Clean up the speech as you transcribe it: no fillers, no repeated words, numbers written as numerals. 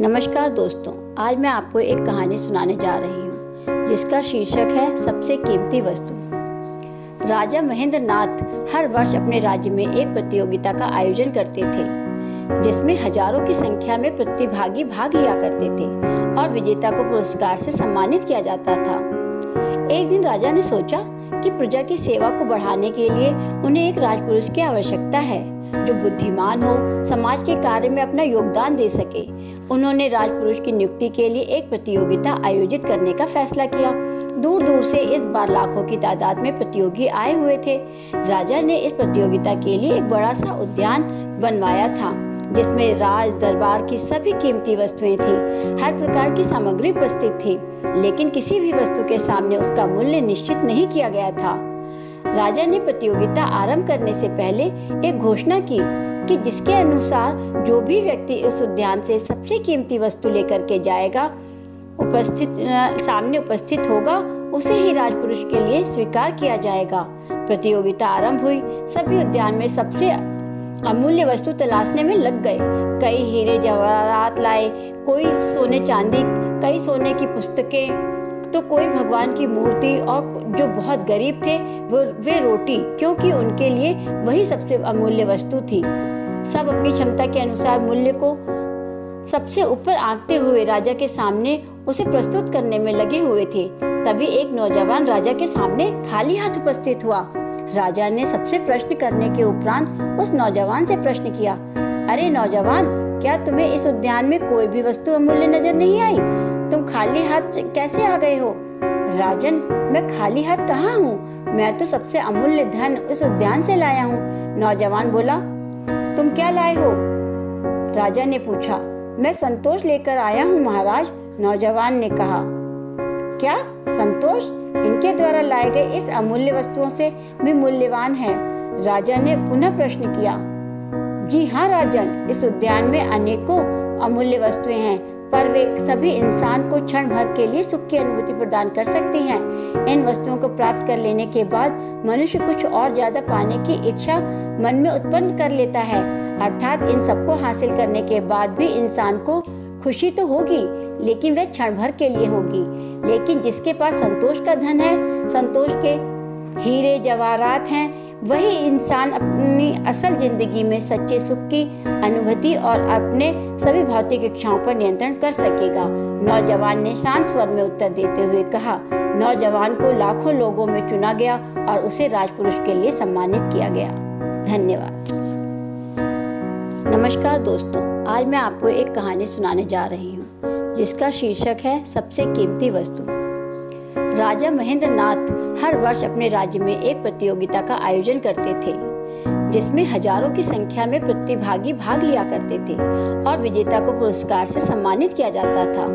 नमस्कार दोस्तों, आज मैं आपको एक कहानी सुनाने जा रही हूँ जिसका शीर्षक है सबसे कीमती वस्तु। राजा महेंद्र नाथ हर वर्ष अपने राज्य में एक प्रतियोगिता का आयोजन करते थे जिसमें हजारों की संख्या में प्रतिभागी भाग लिया करते थे और विजेता को पुरस्कार से सम्मानित किया जाता था। एक दिन राजा ने सोचा कि प्रजा की सेवा को बढ़ाने के लिए उन्हें एक राजपुरुष की आवश्यकता है जो बुद्धिमान हो, समाज के कार्य में अपना योगदान दे सके। उन्होंने राजपुरुष की नियुक्ति के लिए एक प्रतियोगिता आयोजित करने का फैसला किया। दूर दूर से इस बार लाखों की तादाद में प्रतियोगी आए हुए थे। राजा ने इस प्रतियोगिता के लिए एक बड़ा सा उद्यान बनवाया था जिसमें राज दरबार की सभी कीमती वस्तुएं थी। हर प्रकार की सामग्री उपस्थित थी, लेकिन किसी भी वस्तु के सामने उसका मूल्य निश्चित नहीं किया गया था। राजा ने प्रतियोगिता आरंभ करने से पहले एक घोषणा की कि जिसके अनुसार जो भी व्यक्ति उस उद्यान से सबसे कीमती वस्तु लेकर के जाएगा, सामने उपस्थित होगा, उसे ही राजपुरुष के लिए स्वीकार किया जाएगा। प्रतियोगिता आरंभ हुई। सभी उद्यान में सबसे अमूल्य वस्तु तलाशने में लग गए। कई हीरे जवाहरात लाए, कोई सोने चांदी, कई सोने की पुस्तकें, तो कोई भगवान की मूर्ति, और जो बहुत गरीब थे वे रोटी, क्योंकि उनके लिए वही सबसे अमूल्य वस्तु थी। सब अपनी क्षमता के अनुसार मूल्य को सबसे ऊपर आंकते हुए राजा के सामने उसे प्रस्तुत करने में लगे हुए थे। तभी एक नौजवान राजा के सामने खाली हाथ उपस्थित हुआ। राजा ने सबसे प्रश्न करने के उपरांत उस नौजवान से प्रश्न किया, अरे नौजवान, क्या तुम्हें इस उद्यान में कोई भी वस्तु अमूल्य नजर नहीं आई? तुम खाली हाथ कैसे आ गए हो? राजन, मैं खाली हाथ कहाँ हूँ, मैं तो सबसे अमूल्य धन इस उद्यान से लाया हूँ। नौजवान बोला, तुम क्या लाए हो? राजा ने पूछा। मैं संतोष लेकर आया हूँ महाराज, नौजवान ने कहा। क्या संतोष इनके द्वारा लाए गए इस अमूल्य वस्तुओं से भी मूल्यवान है? राजा ने पुनः प्रश्न किया। जी हाँ राजन, इस उद्यान में अनेकों अमूल्य वस्तुएं हैं, पर वे सभी इंसान को क्षण भर के लिए सुख की अनुभूति प्रदान कर सकती हैं। इन वस्तुओं को प्राप्त कर लेने के बाद मनुष्य कुछ और ज्यादा पाने की इच्छा मन में उत्पन्न कर लेता है। अर्थात इन सबको हासिल करने के बाद भी इंसान को खुशी तो होगी, लेकिन वह क्षण भर के लिए होगी। लेकिन जिसके पास संतोष का धन है, संतोष के हीरे जवाहरात हैं, वही इंसान अपनी असल जिंदगी में सच्चे सुख की अनुभूति और अपने सभी भौतिक इच्छाओं पर नियंत्रण कर सकेगा। नौजवान ने शांत स्वर में उत्तर देते हुए कहा। नौजवान को लाखों लोगों में चुना गया और उसे राजपुरुष के लिए सम्मानित किया गया। धन्यवाद। नमस्कार दोस्तों, आज मैं आपको एक कहानी सुनाने जा रही हूँ जिसका शीर्षक है सबसे कीमती वस्तु। राजा महेंद्र नाथ हर वर्ष अपने राज्य में एक प्रतियोगिता का आयोजन करते थे जिसमें हजारों की संख्या में प्रतिभागी भाग लिया करते थे और विजेता को पुरस्कार से सम्मानित किया जाता था।